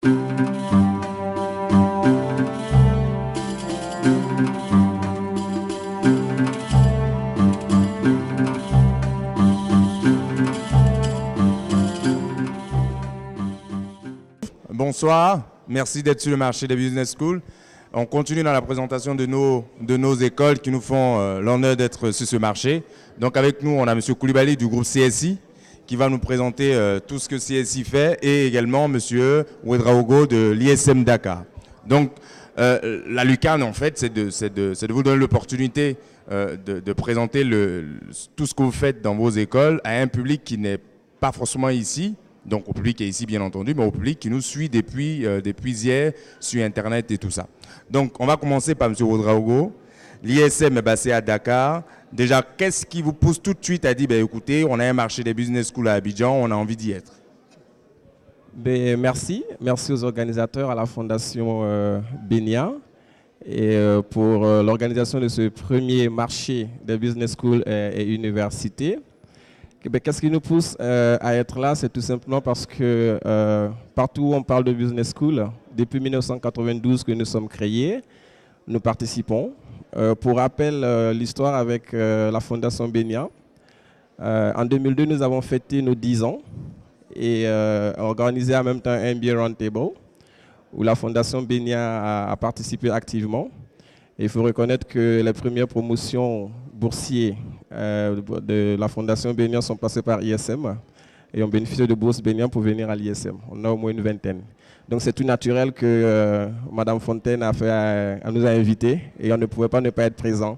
Bonsoir, merci d'être sur le marché des Business Schools. On continue dans la présentation de nos écoles qui nous font l'honneur d'être sur ce marché. Donc avec nous, on a M. Koulibaly du groupe CSI qui va nous présenter tout ce que CSI fait et également M. Ouedraogo de l'ISM Dakar. Donc la lucarne, en fait, c'est de vous donner l'opportunité de présenter tout ce que vous faites dans vos écoles à un public qui n'est pas forcément ici, donc au public qui est ici bien entendu, mais au public qui nous suit depuis hier sur Internet et tout ça. Donc on va commencer par M. Ouedraogo. L'ISM est basé à Dakar. Déjà, qu'est-ce qui vous pousse tout de suite à dire, écoutez, on a un marché des business schools à Abidjan, on a envie d'y être? Merci aux organisateurs, à la Fondation Benia et pour l'organisation de ce premier marché des business schools et universités. Qu'est-ce qui nous pousse à être là? C'est tout simplement parce que partout où on parle de business school, depuis 1992 que nous sommes créés, nous participons. Pour rappel, l'histoire avec la Fondation Benia, en 2002, nous avons fêté nos 10 ans et organisé en même temps un MBA Roundtable où la Fondation Benia a participé activement. Et il faut reconnaître que les premières promotions boursiers de la Fondation Benia sont passées par ISM et ont bénéficié de bourses Benia pour venir à l'ISM. On a au moins une vingtaine. Donc c'est tout naturel que Mme Fontaine nous a invités et on ne pouvait pas ne pas être présent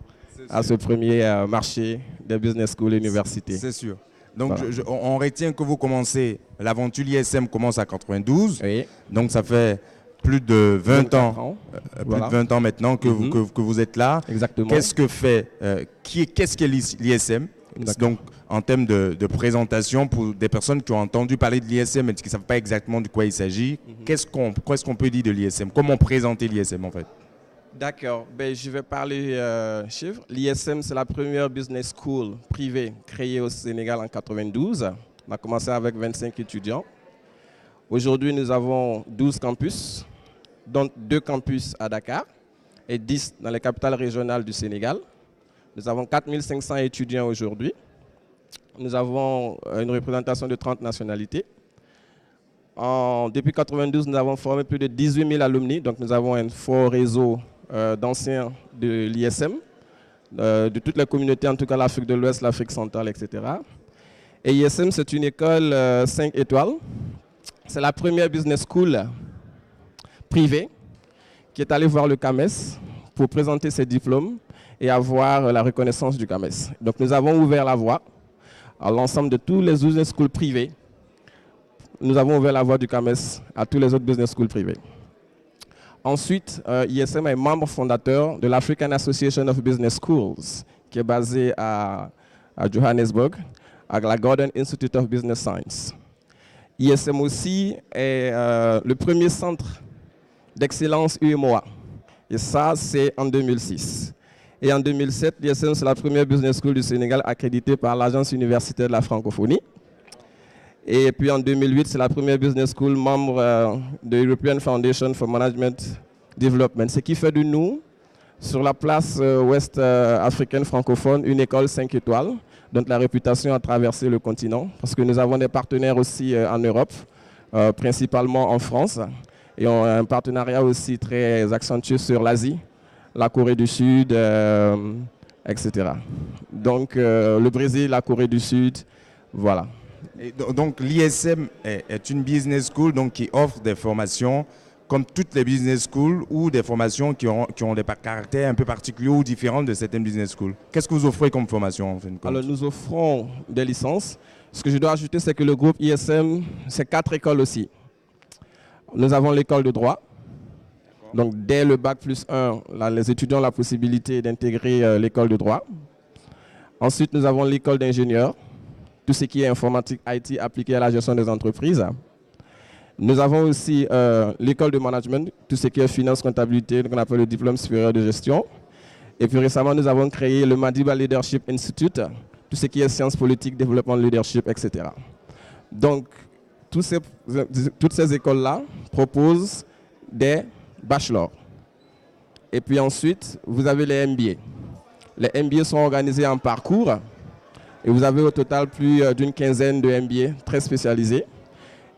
à ce premier marché des business schools et universités. C'est sûr. Donc voilà. On retient que vous commencez, l'aventure l'ISM commence à 92, oui. Donc ça fait plus de 20 ans, voilà. Plus de 20 ans maintenant que vous êtes là. Exactement. Qu'est-ce que fait, qu'est-ce qu'est l'ISM? Donc, en termes de présentation, pour des personnes qui ont entendu parler de l'ISM mais qui ne savent pas exactement de quoi il s'agit, qu'est-ce qu'on peut dire de l'ISM? Comment présenter l'ISM en fait? D'accord, je vais parler chiffres. L'ISM, c'est la première business school privée créée au Sénégal en 92. On a commencé avec 25 étudiants. Aujourd'hui, nous avons 12 campus, dont 2 campus à Dakar et 10 dans les capitales régionales du Sénégal. Nous avons 4500 étudiants aujourd'hui. Nous avons une représentation de 30 nationalités. Depuis 1992, nous avons formé plus de 18 000 alumni. Donc nous avons un fort réseau d'anciens de l'ISM, de toutes les communautés, en tout cas l'Afrique de l'Ouest, l'Afrique centrale, etc. Et ISM, c'est une école 5 étoiles. C'est la première business school privée qui est allée voir le CAMES pour présenter ses diplômes et avoir la reconnaissance du CAMES. Donc nous avons ouvert la voie à l'ensemble de tous les business schools privés. Nous avons ouvert la voie du CAMES à tous les autres business schools privés. Ensuite, ISM est membre fondateur de l'African Association of Business Schools, qui est basée à Johannesburg, à la Gordon Institute of Business Science. ISM aussi est le premier centre d'excellence UMOA. Et ça, c'est en 2006. Et en 2007, l'ISM, c'est la première business school du Sénégal accréditée par l'Agence universitaire de la francophonie. Et puis en 2008, c'est la première business school membre de European Foundation for Management Development. Ce qui fait de nous, sur la place ouest africaine francophone, une école 5 étoiles, dont la réputation a traversé le continent, parce que nous avons des partenaires aussi en Europe, principalement en France, et on a un partenariat aussi très accentué sur l'Asie, la Corée du Sud, etc. Donc le Brésil, la Corée du Sud, voilà. Et donc l'ISM est une business school donc, qui offre des formations comme toutes les business schools ou des formations qui ont des caractères un peu particuliers ou différents de certaines business schools. Qu'est-ce que vous offrez comme formation en fin de compte? Alors nous offrons des licences. Ce que je dois ajouter, c'est que le groupe ISM, c'est 4 écoles aussi. Nous avons l'école de droit. Donc dès le bac plus 1, les étudiants ont la possibilité d'intégrer l'école de droit. Ensuite, nous avons l'école d'ingénieur, tout ce qui est informatique IT appliqué à la gestion des entreprises. Nous avons aussi l'école de management, tout ce qui est finance, comptabilité, qu'on appelle le diplôme supérieur de gestion. Et puis récemment, nous avons créé le Madiba Leadership Institute, tout ce qui est sciences politiques, développement de leadership, etc. Donc, toutes ces écoles-là proposent des bachelors. Et puis ensuite, vous avez les MBA. Les MBA sont organisés en parcours et vous avez au total plus d'une quinzaine de MBA très spécialisés.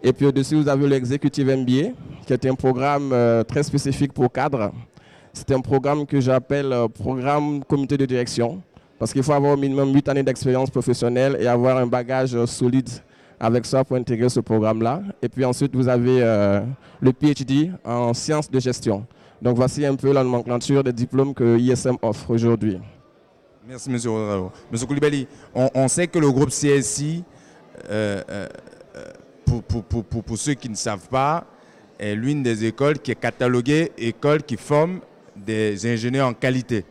Et puis au-dessus, vous avez l'Executive MBA, qui est un programme très spécifique pour cadres. C'est un programme que j'appelle programme comité de direction, parce qu'il faut avoir au minimum 8 années d'expérience professionnelle et avoir un bagage solide avec ça pour intégrer ce programme-là. Et puis ensuite, vous avez le PhD en sciences de gestion. Donc voici un peu la nomenclature des diplômes que ISM offre aujourd'hui. Merci, M. Rodrao. M. Coulibaly, on sait que le groupe CSI, pour ceux qui ne savent pas, est l'une des écoles qui est cataloguée école qui forme des ingénieurs en qualité.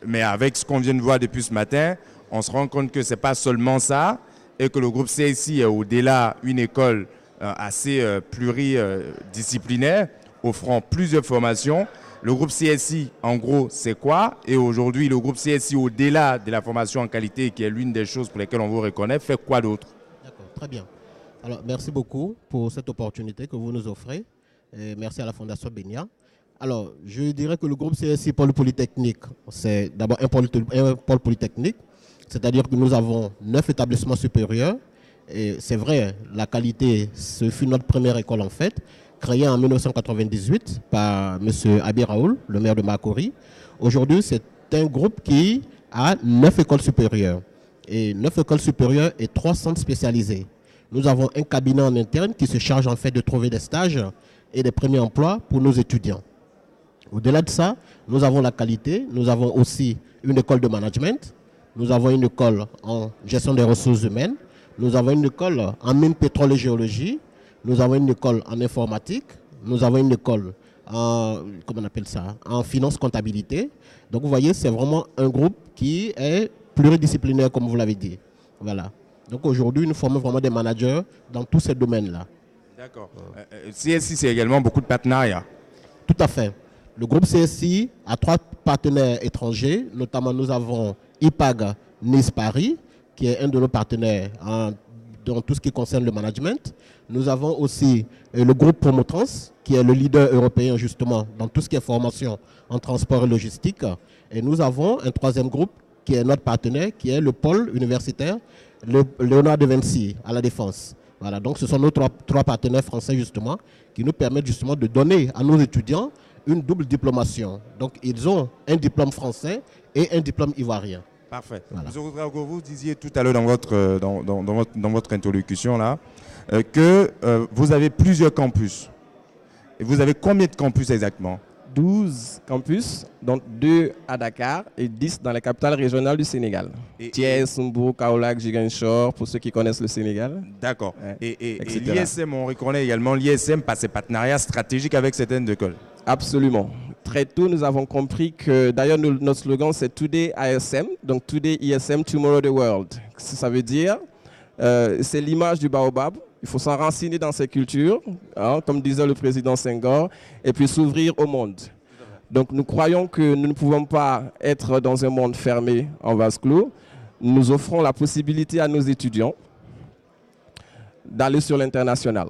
Mais avec ce qu'on vient de voir depuis ce matin, on se rend compte que ce n'est pas seulement ça et que le groupe CSI est au-delà une école assez pluridisciplinaire, offrant plusieurs formations. Le groupe CSI, en gros, c'est quoi? Et aujourd'hui, le groupe CSI, au-delà de la formation en qualité, qui est l'une des choses pour lesquelles on vous reconnaît, fait quoi d'autre? D'accord, très bien. Alors, merci beaucoup pour cette opportunité que vous nous offrez. Et merci à la Fondation Benia. Alors, je dirais que le groupe CSI Pôle Polytechnique, c'est d'abord un pôle polytechnique, c'est-à-dire que nous avons 9 établissements supérieurs. Et c'est vrai, la qualité, ce fut notre première école en fait, créée en 1998 par M. Abi Raoul, le maire de Makori. Aujourd'hui, c'est un groupe qui a 9 écoles supérieures. Et 9 écoles supérieures et 3 centres spécialisés. Nous avons un cabinet en interne qui se charge en fait de trouver des stages et des premiers emplois pour nos étudiants. Au-delà de ça, nous avons la qualité, nous avons aussi une école de management, nous avons une école en gestion des ressources humaines, nous avons une école en mine, pétrole et géologie, nous avons une école en informatique, nous avons une école en, comment on appelle ça, en finance comptabilité. Donc vous voyez, c'est vraiment un groupe qui est pluridisciplinaire comme vous l'avez dit. Voilà. Donc aujourd'hui, nous formons vraiment des managers dans tous ces domaines-là. D'accord. CSI, c'est également beaucoup de partenariats. Tout à fait. Le groupe CSI a 3 partenaires étrangers, notamment nous avons IPAG Nice Paris, qui est un de nos partenaires dans tout ce qui concerne le management. Nous avons aussi le groupe Promotrans, qui est le leader européen justement dans tout ce qui est formation en transport et logistique. Et nous avons un 3e groupe qui est notre partenaire, qui est le pôle universitaire, le Léonard de Vinci à la Défense. Voilà, donc ce sont nos 3 partenaires français justement, qui nous permettent justement de donner à nos étudiants une double diplomation. Donc ils ont un diplôme français et un diplôme ivoirien. Parfait. Voilà. Monsieur Rodrao, vous disiez tout à l'heure dans votre introduction là, que vous avez plusieurs campus. Et vous avez combien de campus exactement? 12 campus, dont 2 à Dakar et 10 dans les capitales régionales du Sénégal. Thiès, Sumbu, Kaolack, Ziguinchor, pour ceux qui connaissent le Sénégal. D'accord. Ouais, Et l'ISM, on reconnaît également l'ISM par ses partenariats stratégiques avec certaines écoles. Absolument. Très tôt, nous avons compris que, d'ailleurs, notre slogan, c'est Today ISM, donc Today ISM, Tomorrow the World. Ça veut dire, c'est l'image du baobab. Il faut s'enraciner dans ces cultures, hein, comme disait le président Senghor, et puis s'ouvrir au monde. Donc nous croyons que nous ne pouvons pas être dans un monde fermé en vase clos. Nous offrons la possibilité à nos étudiants d'aller sur l'international.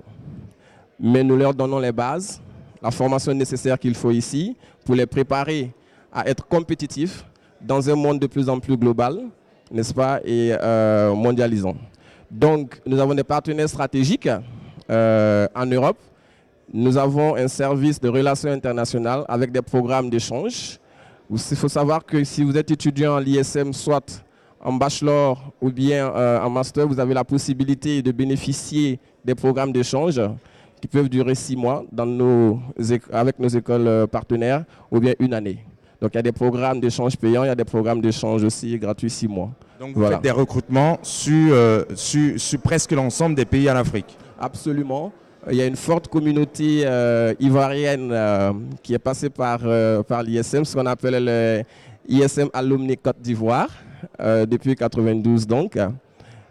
Mais nous leur donnons les bases, la formation nécessaire qu'il faut ici pour les préparer à être compétitifs dans un monde de plus en plus global, n'est-ce pas, et mondialisant. Donc, nous avons des partenaires stratégiques en Europe. Nous avons un service de relations internationales avec des programmes d'échange. Il faut savoir que si vous êtes étudiant à l'ISM, soit en bachelor ou bien en master, vous avez la possibilité de bénéficier des programmes d'échange qui peuvent durer 6 mois avec nos écoles partenaires ou bien 1 année. Donc, il y a des programmes d'échange payants, il y a des programmes d'échange aussi gratuits 6 mois. Donc vous faites des recrutements sur presque l'ensemble des pays en Afrique. Absolument. Il y a une forte communauté ivoirienne qui est passée par l'ISM, ce qu'on appelle le ISM Alumni Côte d'Ivoire, depuis 1992 donc.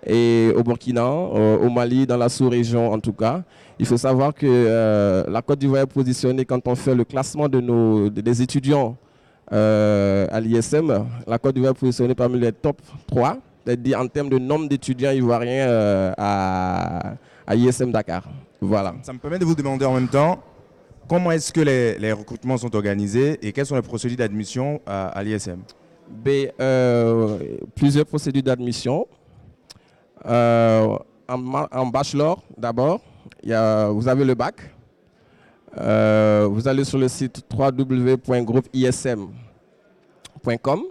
Et au Burkina, au Mali, dans la sous-région en tout cas. Il faut savoir que la Côte d'Ivoire est positionnée quand on fait le classement des étudiants à l'ISM, la Côte d'Ivoire est positionnée parmi les top 3, c'est-à-dire en termes de nombre d'étudiants ivoiriens à à ISM Dakar. Voilà. Ça me permet de vous demander en même temps, comment est-ce que les recrutements sont organisés et quelles sont les procédures d'admission à l'ISM? Plusieurs procédures d'admission. En bachelor, d'abord, vous avez le bac. Vous allez sur le site www.groupeism.com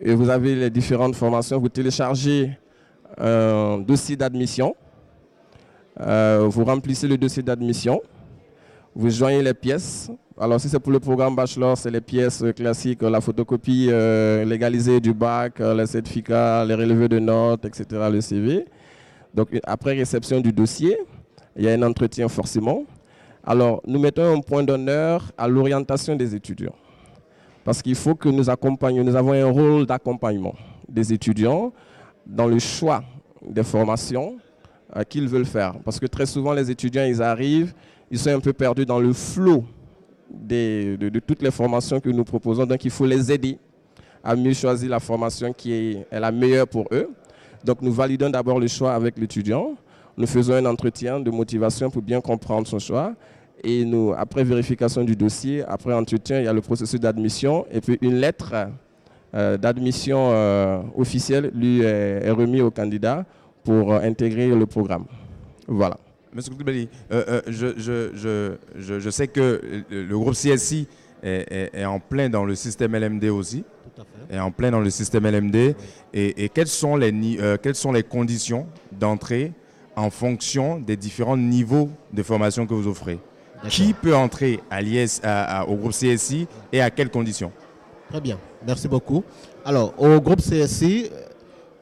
et vous avez les différentes formations. Vous téléchargez un dossier d'admission. Vous remplissez le dossier d'admission. Vous joignez les pièces. Alors, si c'est pour le programme bachelor, c'est les pièces classiques, la photocopie légalisée du bac, les certificats, les relevés de notes, etc., le CV. Donc, après réception du dossier, il y a un entretien forcément. Alors, nous mettons un point d'honneur à l'orientation des étudiants. Parce qu'il faut que nous accompagnions, nous avons un rôle d'accompagnement des étudiants dans le choix des formations qu'ils veulent faire. Parce que très souvent, les étudiants, ils arrivent, ils sont un peu perdus dans le flot de toutes les formations que nous proposons. Donc, il faut les aider à mieux choisir la formation qui est la meilleure pour eux. Donc, nous validons d'abord le choix avec l'étudiant. Nous faisons un entretien de motivation pour bien comprendre son choix. Et nous, après vérification du dossier, après entretien, il y a le processus d'admission. Et puis, une lettre d'admission officielle lui est remise au candidat pour intégrer le programme. Voilà. Monsieur Koulibaly, je sais que le groupe CSI est en plein dans le système LMD aussi. Tout à fait. Est en plein dans le système LMD. Oui. Et quelles sont les conditions d'entrée en fonction des différents niveaux de formation que vous offrez? Qui peut entrer au groupe CSI et à quelles conditions? Très bien, merci beaucoup. Alors, au groupe CSI,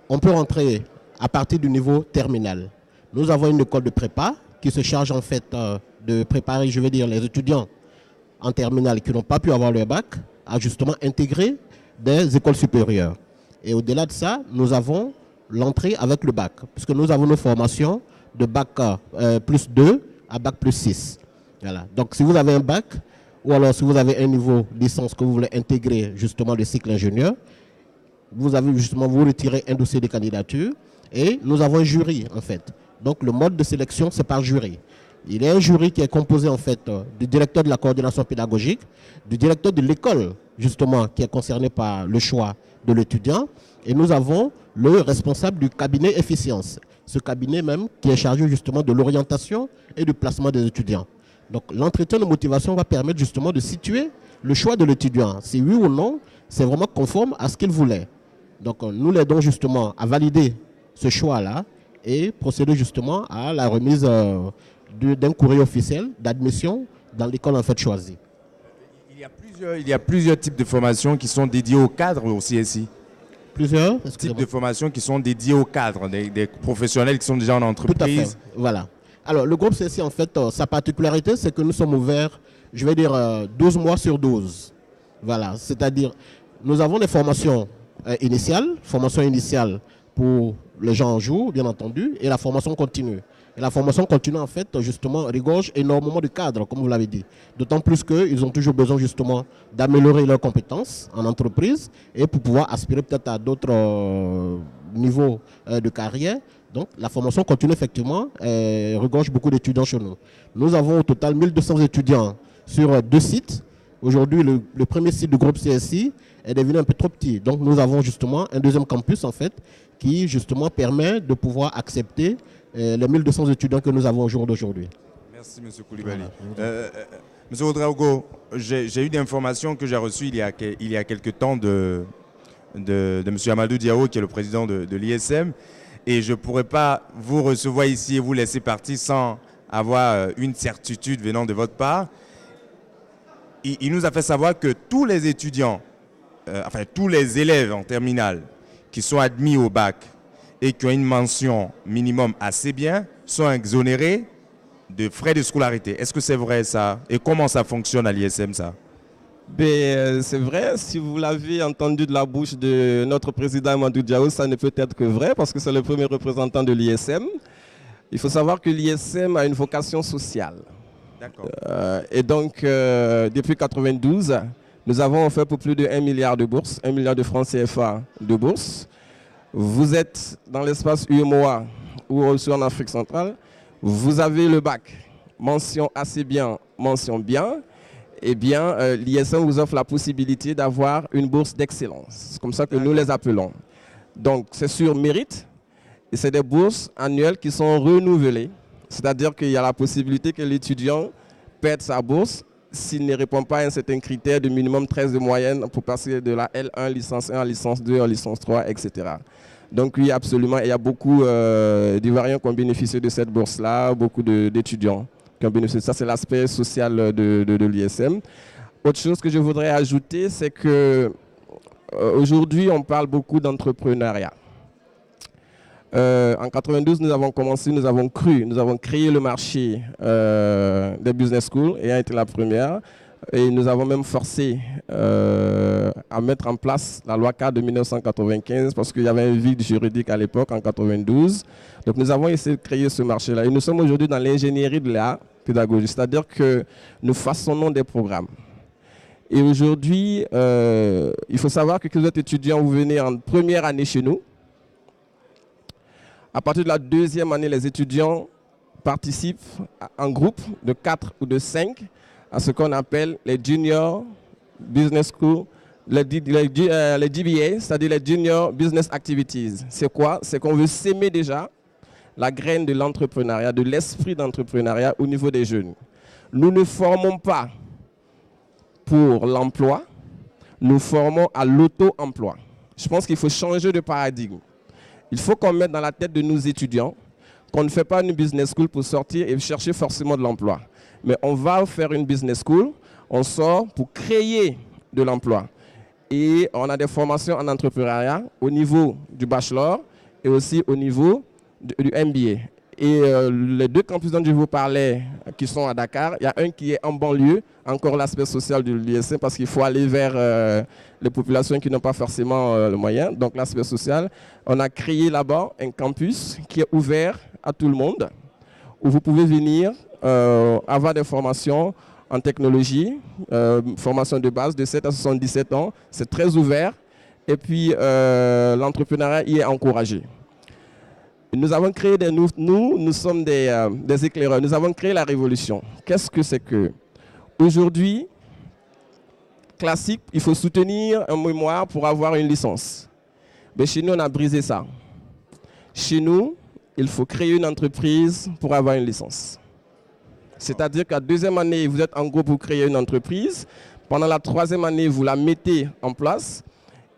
on peut rentrer à partir du niveau terminal. Nous avons une école de prépa qui se charge en fait de préparer, je veux dire, les étudiants en terminale qui n'ont pas pu avoir leur bac à justement intégrer des écoles supérieures. Et au-delà de ça, nous avons l'entrée avec le bac, puisque nous avons nos formations de bac plus 2 à bac plus 6. Voilà. Donc si vous avez un bac, ou alors si vous avez un niveau licence que vous voulez intégrer justement le cycle ingénieur, vous retirez un dossier de candidature et nous avons un jury en fait. Donc le mode de sélection, c'est par jury. Il y a un jury qui est composé en fait du directeur de la coordination pédagogique, du directeur de l'école justement qui est concerné par le choix de l'étudiant, et nous avons le responsable du cabinet efficience. Ce cabinet même qui est chargé justement de l'orientation et du placement des étudiants. Donc l'entretien de motivation va permettre justement de situer le choix de l'étudiant. Si oui ou non, c'est vraiment conforme à ce qu'il voulait. Donc nous l'aidons justement à valider ce choix-là et procéder justement à la remise d'un courrier officiel d'admission dans l'école en fait choisie. Il y a plusieurs types de formations qui sont dédiées aux cadres au CSI. Plusieurs types de formations qui sont dédiées aux cadres, des professionnels qui sont déjà en entreprise. Tout à fait. Voilà. Alors, le groupe CSI, en fait, sa particularité, c'est que nous sommes ouverts, je vais dire, 12 mois sur 12. Voilà. C'est-à-dire, nous avons des formations initiales pour les gens en jour, bien entendu, et la formation continue. Et la formation continue, en fait, justement, regorge énormément de cadres, comme vous l'avez dit. D'autant plus qu'ils ont toujours besoin, justement, d'améliorer leurs compétences en entreprise et pour pouvoir aspirer peut-être à d'autres niveaux de carrière. Donc, la formation continue, effectivement, regorge beaucoup d'étudiants chez nous. Nous avons au total 1200 étudiants sur 2 sites. Aujourd'hui, le premier site du groupe CSI est devenu un peu trop petit. Donc, nous avons justement un deuxième campus, en fait, qui, justement, permet de pouvoir accepter les 1200 étudiants que nous avons au jour d'aujourd'hui. Merci, M. Koulibaly. M. Ouedraogo, j'ai eu des informations que j'ai reçues il y a quelques temps de M. Amadou Diao, qui est le président de l'ISM. Et je ne pourrais pas vous recevoir ici et vous laisser partir sans avoir une certitude venant de votre part. Il nous a fait savoir que tous les étudiants, tous les élèves en terminale qui sont admis au bac et qui ont une mention minimum assez bien sont exonérés de frais de scolarité. Est-ce que c'est vrai ça? Et comment ça fonctionne à l'ISM ça? C'est vrai, si vous l'avez entendu de la bouche de notre président Amadou Diao, ça ne peut être que vrai parce que c'est le premier représentant de l'ISM. Il faut savoir que l'ISM a une vocation sociale. D'accord. Et donc, depuis 1992, nous avons offert pour plus de 1 milliard de bourses, 1 milliard de francs CFA de bourses. Vous êtes dans l'espace UEMOA ou aussi en Afrique centrale. vous avez le bac, mention assez bien, mention bien, eh bien, l'ISM vous offre la possibilité d'avoir une bourse d'excellence. C'est comme ça que nous les appelons. Donc, c'est sur mérite et c'est des bourses annuelles qui sont renouvelées. C'est-à-dire qu'il y a la possibilité que l'étudiant perde sa bourse s'il ne répond pas à un certain critère de minimum 13 de moyenne pour passer de la L1, licence 1 à licence 2, à licence 3, etc. Donc oui, absolument, il y a beaucoup d'Ivoiriens qui ont bénéficié de cette bourse-là, beaucoup d'étudiants qui ont bénéficié. Ça, c'est l'aspect social de l'ISM. Autre chose que je voudrais ajouter, c'est que aujourd'hui, on parle beaucoup d'entrepreneuriat. En 92, nous avons commencé, nous avons créé le marché des business schools et a été la première. Et nous avons même forcé à mettre en place la loi cadre de 1995 parce qu'il y avait un vide juridique à l'époque, en 92. Donc nous avons essayé de créer ce marché-là. Et nous sommes aujourd'hui dans l'ingénierie de la pédagogie, c'est-à-dire que nous façonnons des programmes. Et aujourd'hui, il faut savoir que vous êtes étudiant, vous venez en première année chez nous. À partir de la deuxième année, les étudiants participent en groupe de 4 ou de 5 à ce qu'on appelle les Junior Business School, les JBA, c'est-à-dire les Junior Business Activities. C'est quoi? C'est qu'on veut s'aimer déjà la graine de l'entrepreneuriat, de l'esprit d'entrepreneuriat au niveau des jeunes. Nous ne formons pas pour l'emploi, nous formons à l'auto-emploi. Je pense qu'il faut changer de paradigme. Il faut qu'on mette dans la tête de nos étudiants qu'on ne fait pas une business school pour sortir et chercher forcément de l'emploi. Mais on va faire une business school, on sort pour créer de l'emploi. Et on a des formations en entrepreneuriat au niveau du bachelor et aussi au niveau du MBA. Et les deux campus dont je vous parlais, qui sont à Dakar, il y a un qui est en banlieue, encore l'aspect social de l'ISM, parce qu'il faut aller vers les populations qui n'ont pas forcément le moyen. Donc l'aspect social, on a créé là-bas un campus qui est ouvert à tout le monde, où vous pouvez venir avoir des formations en technologie, formation de base de 7 à 77 ans. C'est très ouvert. Et puis l'entrepreneuriat y est encouragé. Nous avons créé nous sommes des éclaireurs. Nous avons créé la révolution. Qu'est-ce que c'est que? Aujourd'hui, classique, il faut soutenir un mémoire pour avoir une licence. Mais chez nous, on a brisé ça. Chez nous, il faut créer une entreprise pour avoir une licence. C'est-à-dire qu'à deuxième année, vous êtes en gros pour créer une entreprise. Pendant la troisième année, vous la mettez en place.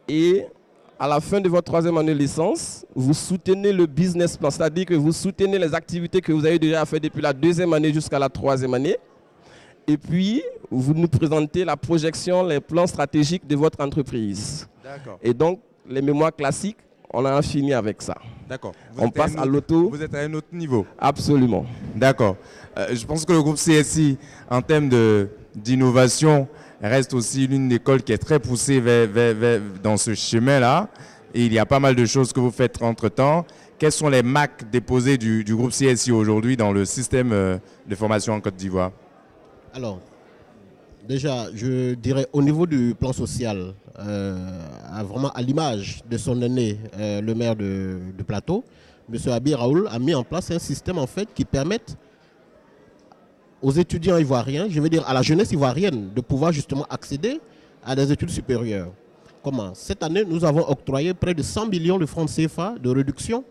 Et à la fin de votre troisième année de licence, vous soutenez le business plan, c'est-à-dire que vous soutenez les activités que vous avez déjà faites depuis la deuxième année jusqu'à la troisième année. Et puis, vous nous présentez la projection, les plans stratégiques de votre entreprise. D'accord. Et donc, les mémoires classiques, on a fini avec ça. D'accord. On passe à l'auto. Vous êtes à un autre niveau. Absolument. D'accord. Je pense que le groupe CSI, en termes d'innovation, reste aussi l'une école qui est très poussée dans ce chemin-là. Et il y a pas mal de choses que vous faites entre-temps. Quelles sont les marques déposées du groupe CSI aujourd'hui dans le système de formation en Côte d'Ivoire? Alors, déjà, je dirais au niveau du plan social, vraiment à l'image de son aîné, le maire de Plateau, M. Abi Raoul a mis en place un système en fait qui permette aux étudiants ivoiriens, je veux dire à la jeunesse ivoirienne, de pouvoir justement accéder à des études supérieures. Comment? Cette année, nous avons octroyé près de 100 millions de francs CFA de réduction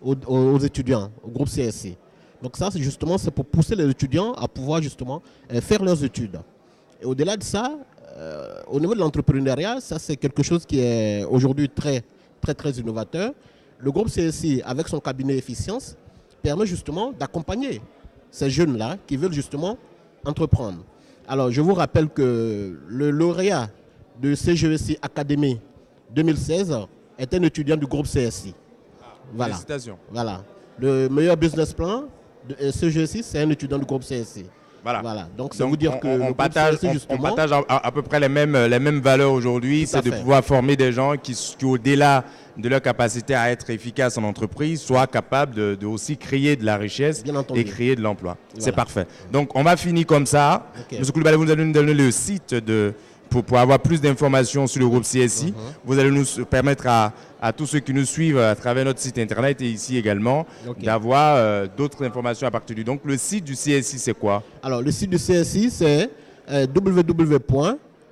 aux étudiants, au groupe CSI. Donc ça, c'est pour pousser les étudiants à pouvoir justement faire leurs études. Et au-delà de ça, au niveau de l'entrepreneuriat, ça c'est quelque chose qui est aujourd'hui très innovateur. Le groupe CSI, avec son cabinet Efficience, permet justement d'accompagner ces jeunes-là qui veulent justement entreprendre. Alors, je vous rappelle que le lauréat de CGEC Academy 2016 est un étudiant du groupe CSI. Voilà. Félicitations. Voilà. Le meilleur business plan de CGEC, c'est un étudiant du groupe CSI. Voilà. Donc, ça veut dire que on partage à peu près les mêmes valeurs aujourd'hui. C'est de pouvoir former des gens qui au-delà de leur capacité à être efficaces en entreprise, soient capables de aussi créer de la richesse et créer de l'emploi. Voilà. C'est parfait. Donc, on va finir comme ça. Okay. Monsieur Koulibaly, vous allez nous donner le site pour avoir plus d'informations sur le groupe CSI. Vous allez nous permettre à tous ceux qui nous suivent à travers notre site internet et ici également d'avoir d'autres informations à partir du. Donc le site du CSI, c'est quoi? Alors le site du CSI, c'est www.csi-pp.org.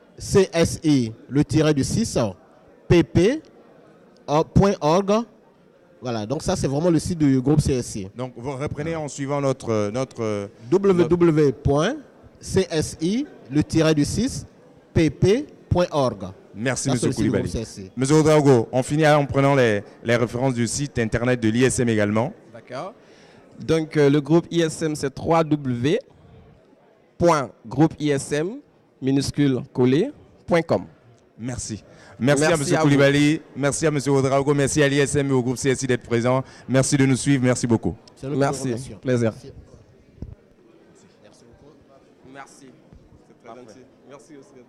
Voilà, donc ça c'est vraiment le site du groupe CSI. Donc vous reprenez en suivant notre www.csi-pp.org. Merci M. Koulibaly. M. Ouedraogo, on finit en prenant les références du site internet de l'ISM également. D'accord. Donc le groupe ISM c'est www.groupeism minuscule collé.com. Merci. Merci à M. Koulibaly, merci à M. Ouedraogo, merci à l'ISM et au groupe CSI d'être présent. Merci de nous suivre, merci beaucoup. Merci, plaisir. Merci beaucoup. Merci. C'est très gentil. Merci aussi.